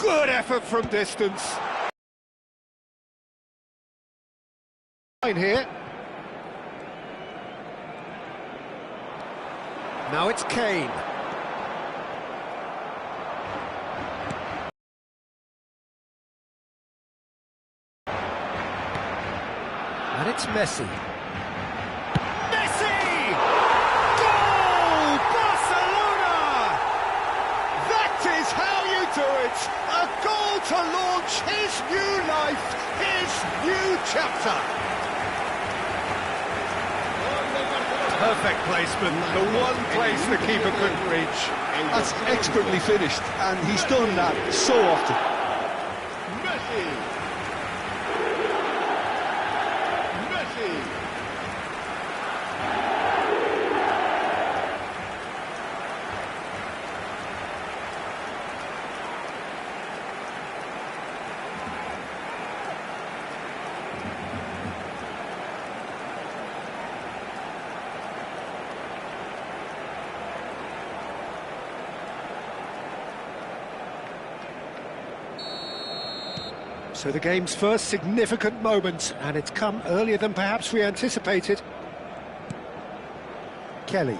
Good effort from distance. Here. Now it's Kane. And it's Messi. Messi! Goal! Barcelona! That is how you do it! A goal to launch his new life, his new chapter. Perfect placement, the one place the keeper couldn't reach. That's expertly finished, and he's done that so often. Messi! Messi! So the game's first significant moment, and it's come earlier than perhaps we anticipated. Kelly.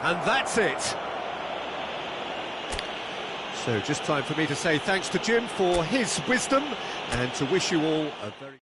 And that's it. So just time for me to say thanks to Jim for his wisdom and to wish you all a very...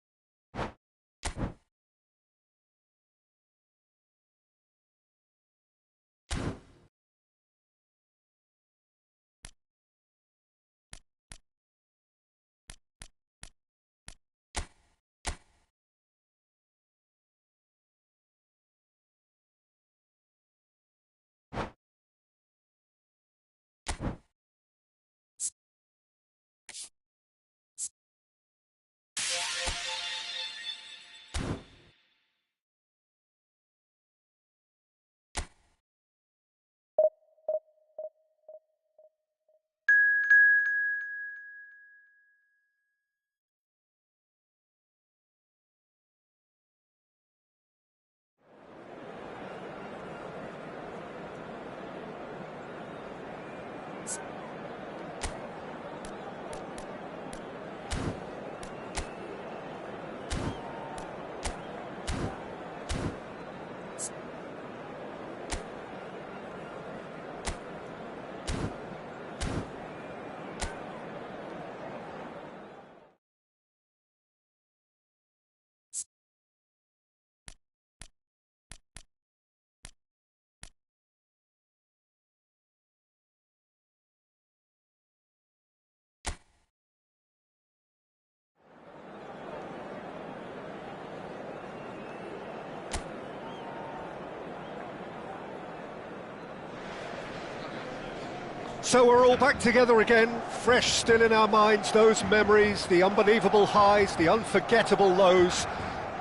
So we're all back together again, fresh still in our minds, those memories, the unbelievable highs, the unforgettable lows.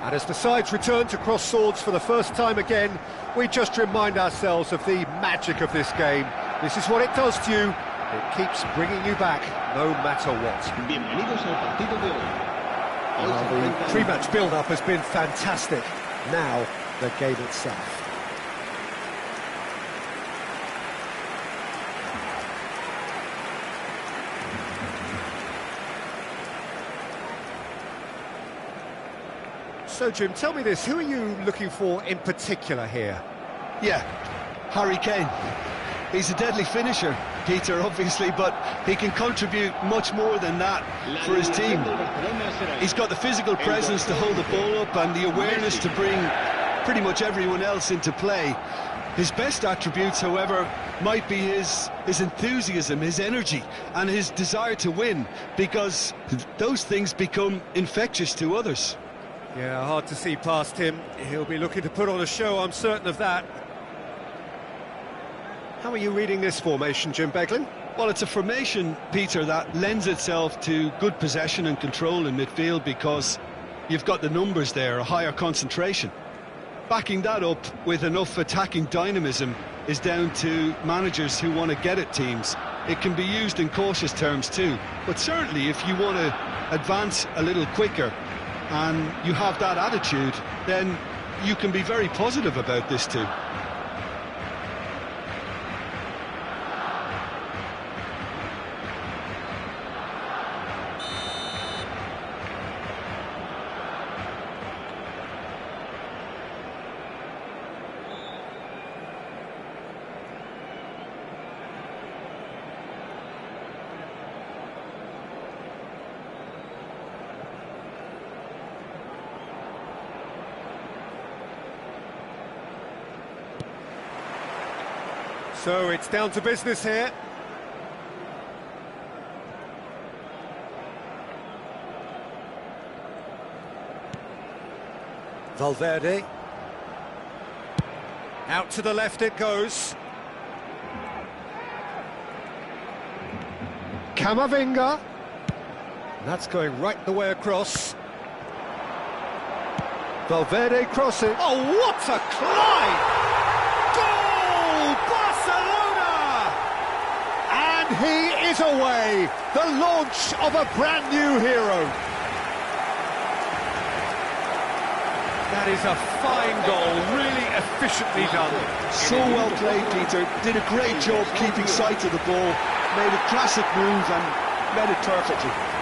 And as the sides return to cross swords for the first time again, we just remind ourselves of the magic of this game. This is what it does to you. It keeps bringing you back, no matter what. Bienvenidos al partido de hoy. The pre-match build-up has been fantastic. Now, the game itself. So, Jim, tell me this, who are you looking for in particular here? Yeah, Harry Kane. He's a deadly finisher, Peter, obviously, but he can contribute much more than that for his team. He's got the physical presence to hold the ball up and the awareness to bring pretty much everyone else into play. His best attributes, however, might be his enthusiasm, his energy, and his desire to win, because those things become infectious to others. Yeah, hard to see past him. He'll be looking to put on a show, I'm certain of that. How are you reading this formation, Jim Beglin? Well, it's a formation, Peter, that lends itself to good possession and control in midfield because you've got the numbers there, a higher concentration. Backing that up with enough attacking dynamism is down to managers who want to get at teams. It can be used in cautious terms too, but certainly if you want to advance a little quicker and you have that attitude, then you can be very positive about this too. So it's down to business here. Valverde. Out to the left it goes. Camavinga. That's going right the way across. Valverde crossing. Oh, what a climb! He is away, the launch of a brand new hero. That is a fine goal, really efficiently done. So well played, Peter. Did a great job keeping sight of the ball, made a classic move and met it perfectly.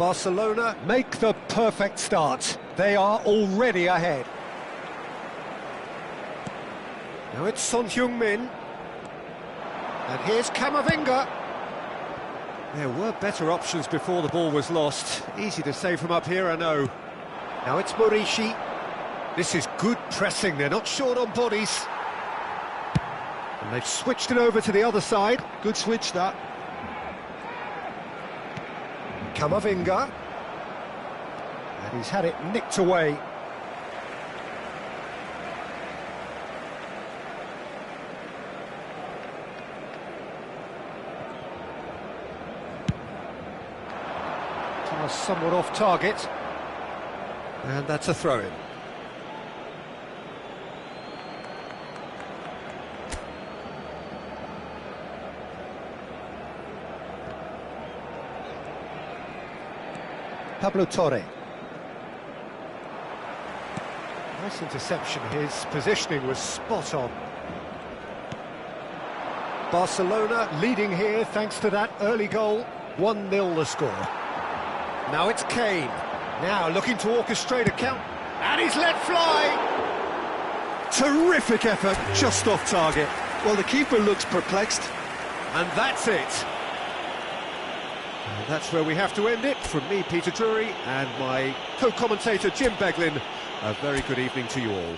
Barcelona make the perfect start. They are already ahead. Now it's Son Heung-min. And here's Camavinga. There were better options before the ball was lost. Easy to say from up here, I know. Now it's Morishi. This is good pressing, they're not short on bodies. And they've switched it over to the other side. Good switch, that. Camavinga, and he's had it nicked away. Pass somewhat off target, and that's a throw-in. Pablo Torre. Nice interception, his positioning was spot on. Barcelona leading here thanks to that early goal. 1-0 the score. Now it's Kane. Now looking to orchestrate a count. And he's let fly! Terrific effort, just off target. Well, the keeper looks perplexed. And that's it. That's where we have to end it. From me, Peter Drury, and my co-commentator, Jim Beglin, a very good evening to you all.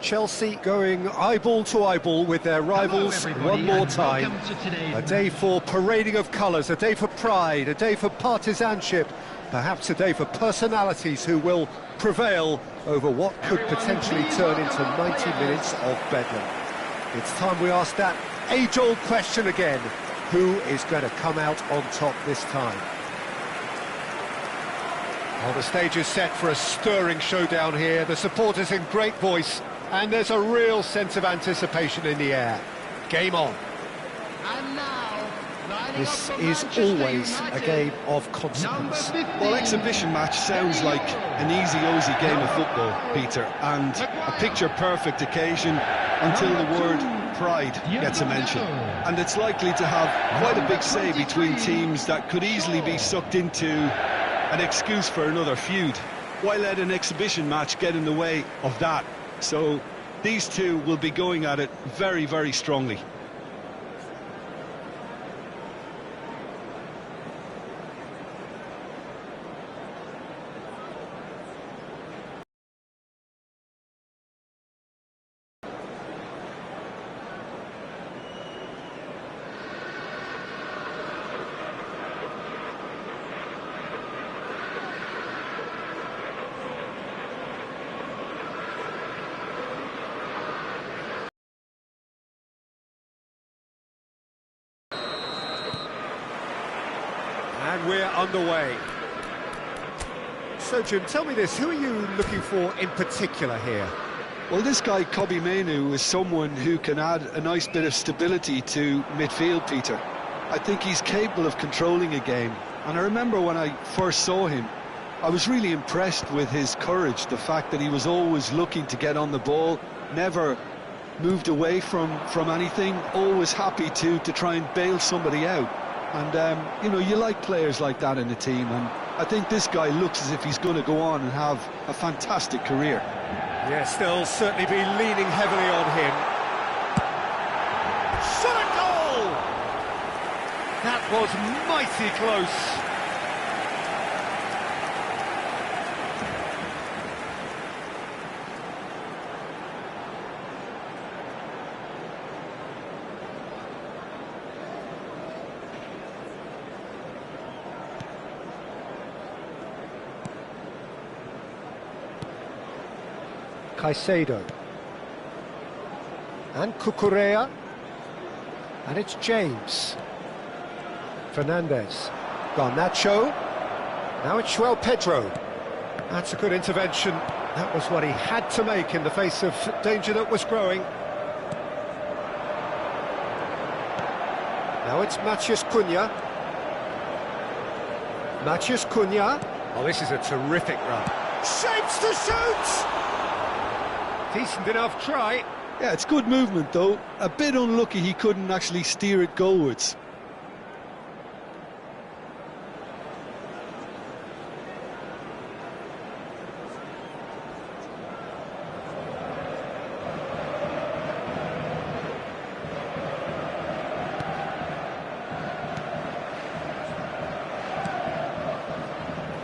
Chelsea going eyeball to eyeball with their rivals one more time. A day for parading of colours, a day for pride, a day for partisanship, perhaps a day for personalities who will prevail over what could potentially turn into 90 minutes of bedlam. It's time we ask that age-old question again: who is going to come out on top this time? Well, the stage is set for a stirring showdown here. The supporters in great voice, and there's a real sense of anticipation in the air. Game on. And now, This is always a game of consequence. Well, exhibition match sounds like an easy-ozy game of football, Peter, and a picture-perfect occasion until the word pride gets a mention. And it's likely to have quite a big say between teams that could easily be sucked into an excuse for another feud. Why let an exhibition match get in the way of that? So these two will be going at it very, very strongly. And we're underway. So, Jim, tell me this, who are you looking for in particular here? Well, this guy, Kobbie Mainoo, is someone who can add a nice bit of stability to midfield, Peter. I think he's capable of controlling a game. And I remember when I first saw him, I was really impressed with his courage, the fact that he was always looking to get on the ball, never moved away from anything, always happy to try and bail somebody out. And, you know, you like players like that in the team, and I think this guy looks as if he's going to go on and have a fantastic career. Yes, they'll certainly be leaning heavily on him. Shot a goal! That was mighty close. Caicedo and Cucurella, and it's James Fernandez, Garnacho, now it's João Pedro. That's a good intervention. That was what he had to make in the face of danger that was growing. Now it's Matheus Cunha. Matheus Cunha. Oh, this is a terrific run. Shapes to shoot! Decent enough try. Yeah, it's good movement, though. A bit unlucky he couldn't actually steer it goalwards.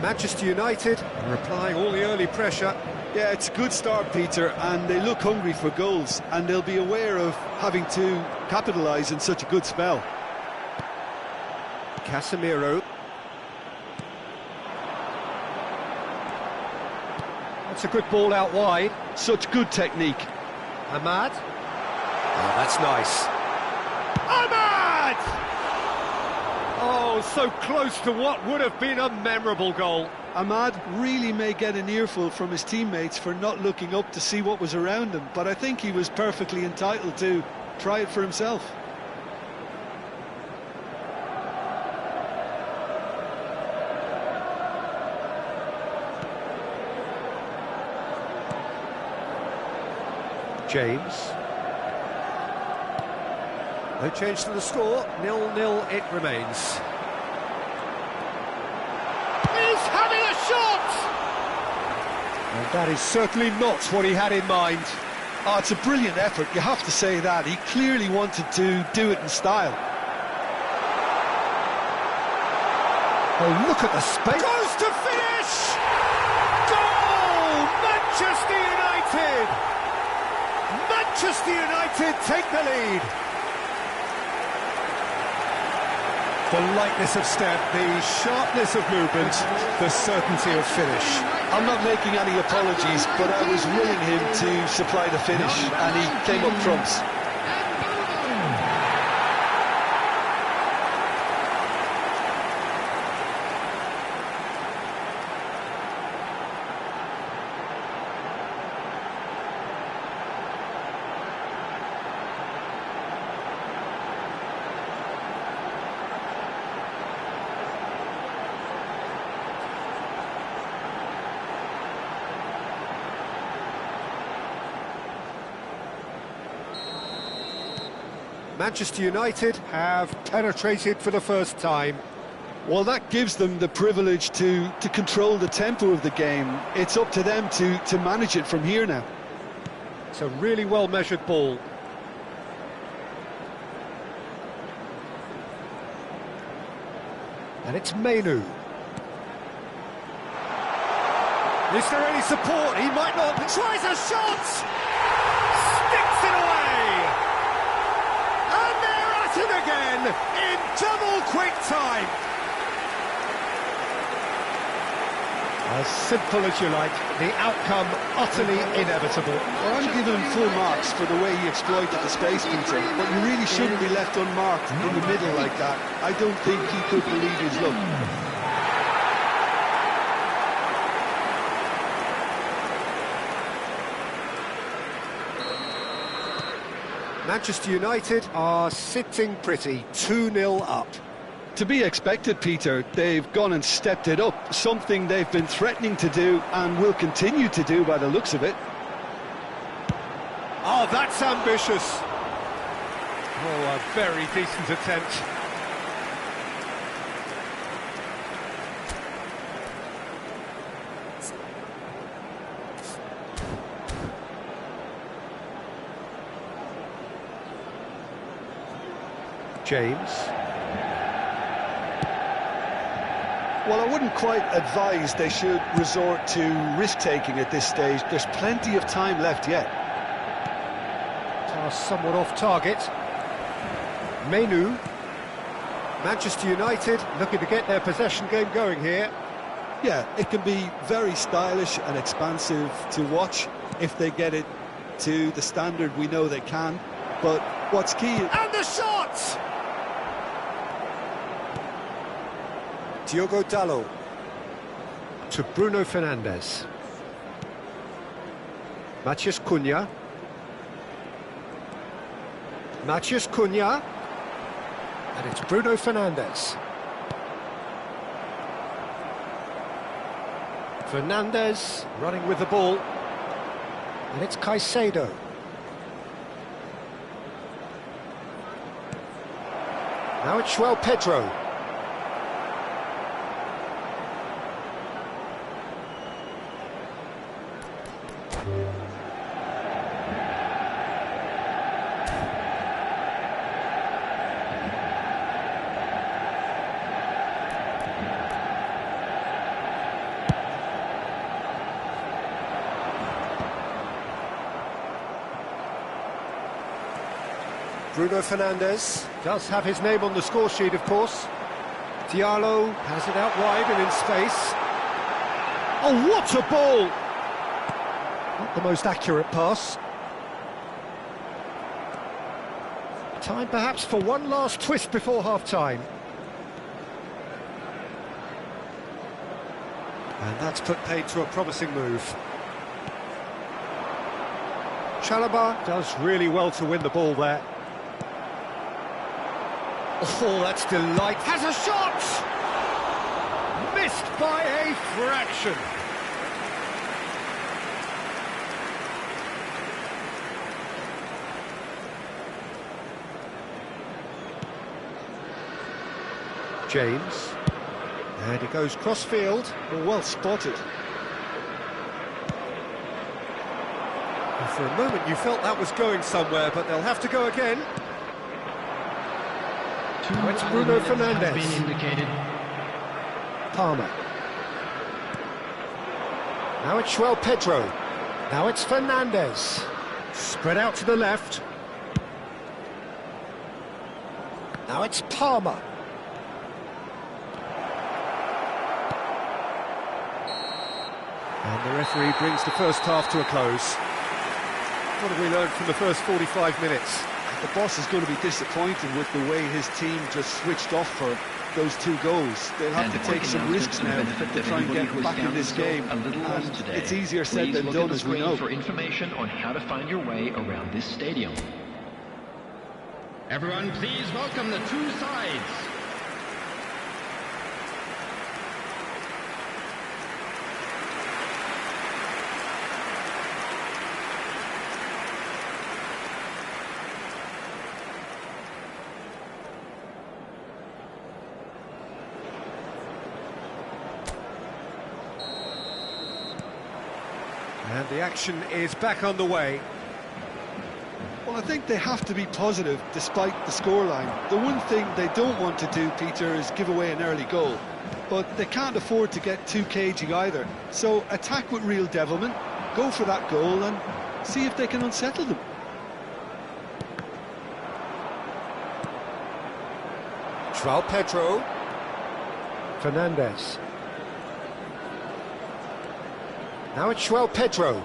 Manchester United are applying all the early pressure. Yeah, it's a good start, Peter, and they look hungry for goals, and they'll be aware of having to capitalise in such a good spell. Casemiro. That's a good ball out wide. Such good technique. Ahmad. Oh, that's nice. Ahmad! Oh, so close to what would have been a memorable goal. Ahmad really may get an earful from his teammates for not looking up to see what was around him, but I think he was perfectly entitled to try it for himself. James. No change to the score, 0-0 it remains. He's having a shot! And that is certainly not what he had in mind. Oh, it's a brilliant effort, you have to say that. He clearly wanted to do it in style. Oh, look at the space. Goes to finish! Goal! Manchester United! Manchester United take the lead. The lightness of step, the sharpness of movement, the certainty of finish. I'm not making any apologies, but I was willing him to supply the finish, and he came up trumps. Manchester United have penetrated for the first time. Well, that gives them the privilege to control the tempo of the game. It's up to them to manage it from here now. It's a really well-measured ball. And it's Menu. Is there any support? He might not. He tries a shot! Sticks it away! And they're at it again in double quick time. As simple as you like, the outcome utterly inevitable. Well, I'm giving him full marks for the way he exploited the space, Peter, but you really shouldn't be left unmarked in the middle like that. I don't think he could believe his luck. Manchester United are sitting pretty, 2-0 up. To be expected, Peter. They've gone and stepped it up, something they've been threatening to do and will continue to do by the looks of it. Oh, that's ambitious. Oh, a very decent attempt. James. Well, I wouldn't quite advise they should resort to risk-taking at this stage. There's plenty of time left yet. Pass somewhat off target. Menu. Manchester United looking to get their possession game going here. Yeah, it can be very stylish and expansive to watch if they get it to the standard we know they can. But what's key... And the shot! Diogo Dalot to Bruno Fernandes. Matheus Cunha. Matheus Cunha. And it's Bruno Fernandes. Fernandes running with the ball. And it's Caicedo. Now it's João Pedro. Bruno Fernandes does have his name on the score sheet, of course. Diallo has it out wide and in space. Oh, what a ball! Not the most accurate pass. Time perhaps for one last twist before half-time. And that's put paid to a promising move. Chalobah does really well to win the ball there. Oh, that's delight. Has a shot! Missed by a fraction. James. And he goes cross-field. Well spotted. And for a moment you felt that was going somewhere, but they'll have to go again. Now it's Bruno Fernandes. Palmer. Now it's João Pedro. Now it's Fernandes. Spread out to the left. Now it's Palmer. And the referee brings the first half to a close. What have we learned from the first 45 minutes? The boss is going to be disappointed with the way his team just switched off for those 2 goals. They'll have to take some risks now to try and get back in this game. And it's easier said than done, as we know. For information on how to find your way around this stadium. Everyone, please welcome the 2 sides. And the action is back on the way. Well, I think they have to be positive despite the scoreline. The one thing they don't want to do, Peter, is give away an early goal. But they can't afford to get too cagey either. So attack with real devilment, go for that goal and see if they can unsettle them. João Pedro. Fernandez. Now it's João Pedro.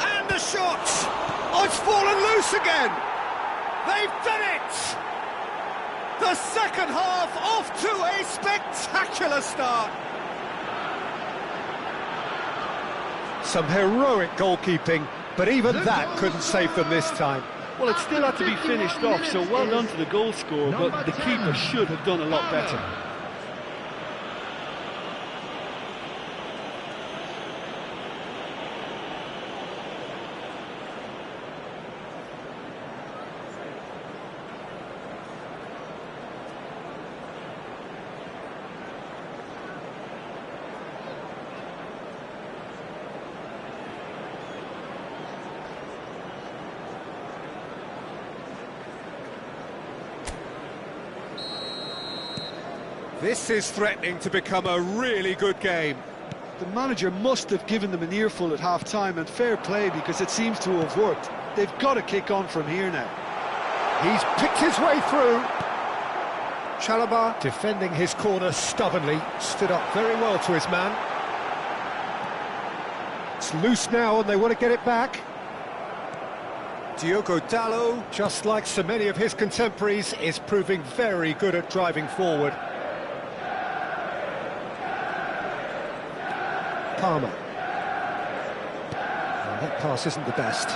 And the shot! Oh, it's fallen loose again! They've done it! The second half off to a spectacular start! Some heroic goalkeeping, but even that couldn't save them this time. Well, it still had to be finished off, so well done to the goal scorer, but the keeper should have done a lot better. This is threatening to become a really good game. The manager must have given them an earful at half-time, and fair play because it seems to have worked. They've got to kick on from here now. He's picked his way through. Chalobah, defending his corner stubbornly, stood up very well to his man. It's loose now and they want to get it back. Diogo Dalot, just like so many of his contemporaries, is proving very good at driving forward. Palmer. Oh, that pass isn't the best.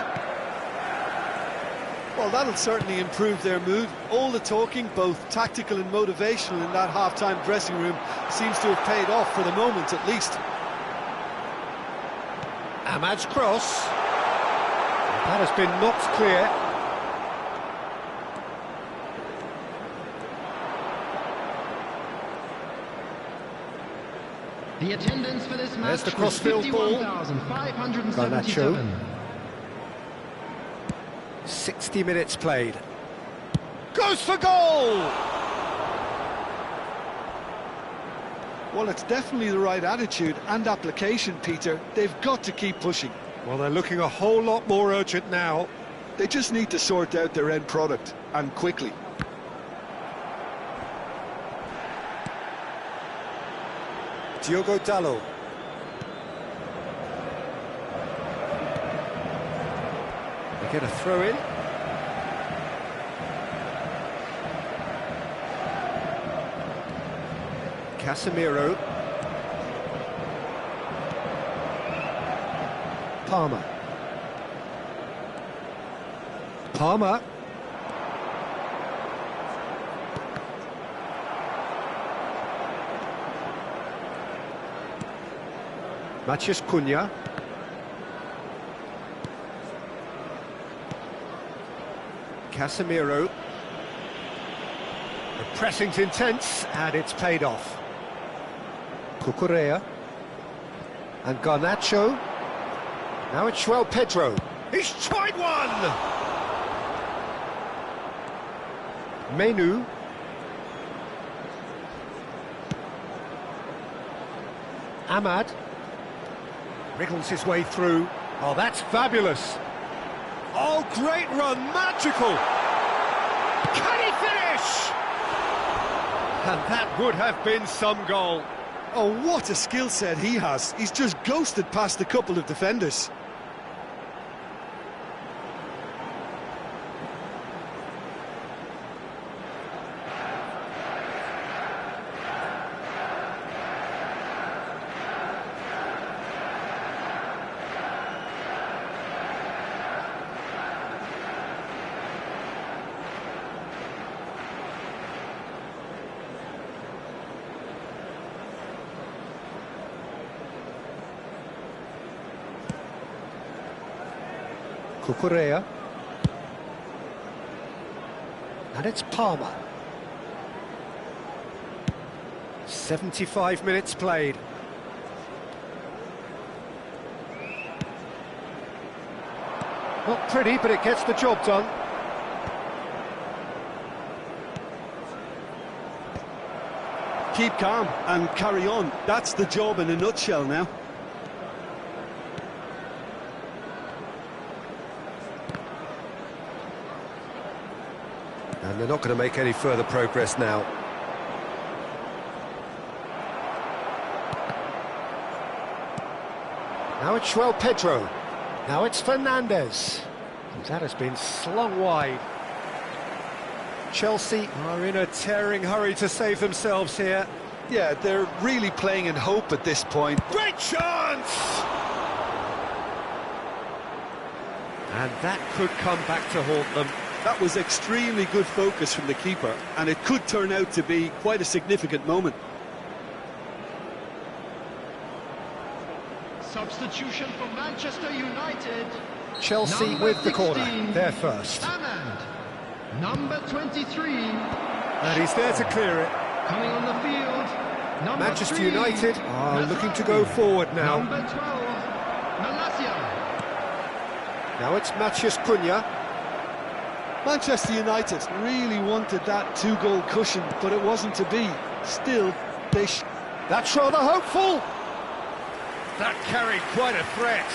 Well, that'll certainly improve their mood. All the talking, both tactical and motivational, in that half-time dressing room seems to have paid off for the moment, at least. Ahmad's cross. That has been knocked clear. The attendance for this match. There's the crossfield ball. Garnacho. 60 minutes played. Goes for goal! Well, it's definitely the right attitude and application, Peter. They've got to keep pushing. Well, they're looking a whole lot more urgent now. They just need to sort out their end product, and quickly. Diogo Dalot. They get a throw in. Casemiro. Palmer. Palmer. Matheus Cunha. Casemiro. The pressing's intense and it's paid off. Cucurella. And Garnacho. Now it's João Pedro. He's tried one! Menu. Ahmad. Wriggles his way through. Oh, that's fabulous. Oh, great run, magical. Can he finish? And that would have been some goal. Oh, what a skill set he has. He's just ghosted past a couple of defenders. Cucurella. And it's Palmer. 75 minutes played. Not pretty, but it gets the job done. Keep calm and carry on. That's the job in a nutshell now. And they're not going to make any further progress now. Now it's João Pedro. Now it's Fernandes. That has been slung wide. Chelsea are in a tearing hurry to save themselves here. Yeah, they're really playing in hope at this point. Great chance! And that could come back to haunt them. That was extremely good focus from the keeper, and it could turn out to be quite a significant moment. Substitution for Manchester United. Chelsea Number with the 16, corner. They're first. Hammond. Number 23. And he's there to clear it. Coming on the field. Number Manchester 3, United are looking to go forward now. Number 12, Malacia. Now it's Matheus Cunha. Manchester United really wanted that two-goal cushion, but it wasn't to be. Still, That's rather hopeful. That carried quite a threat.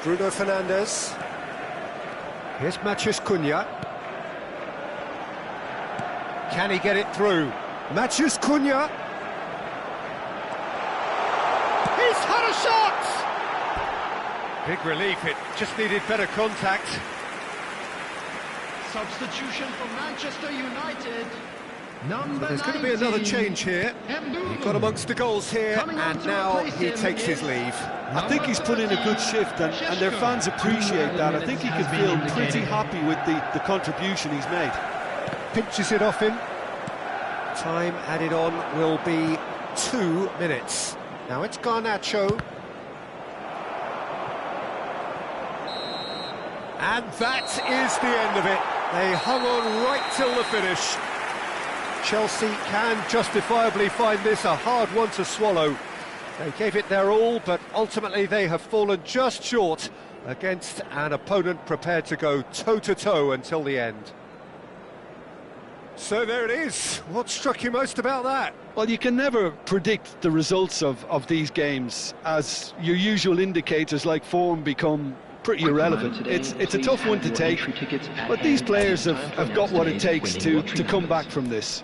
Bruno Fernandes. Here's Matheus Cunha. Can he get it through? Matheus Cunha. He's had a shot! Big relief, it just needed better contact. Substitution for Manchester United. Number There's going to be another change here. He got amongst the goals here, and now he takes his leave. I think he's put in a good shift, and their fans appreciate that. I think he can feel pretty happy with the contribution he's made. Pinches it off him. Time added on will be 2 minutes. Now it's Garnacho. And that is the end of it. They hung on right till the finish. Chelsea can justifiably find this a hard one to swallow. They gave it their all, but ultimately they have fallen just short against an opponent prepared to go toe-to-toe until the end. So there it is. What struck you most about that? Well, you can never predict the results of these games, as your usual indicators like form become pretty irrelevant. It's a tough one to take, but these players have got what it takes to come back from this.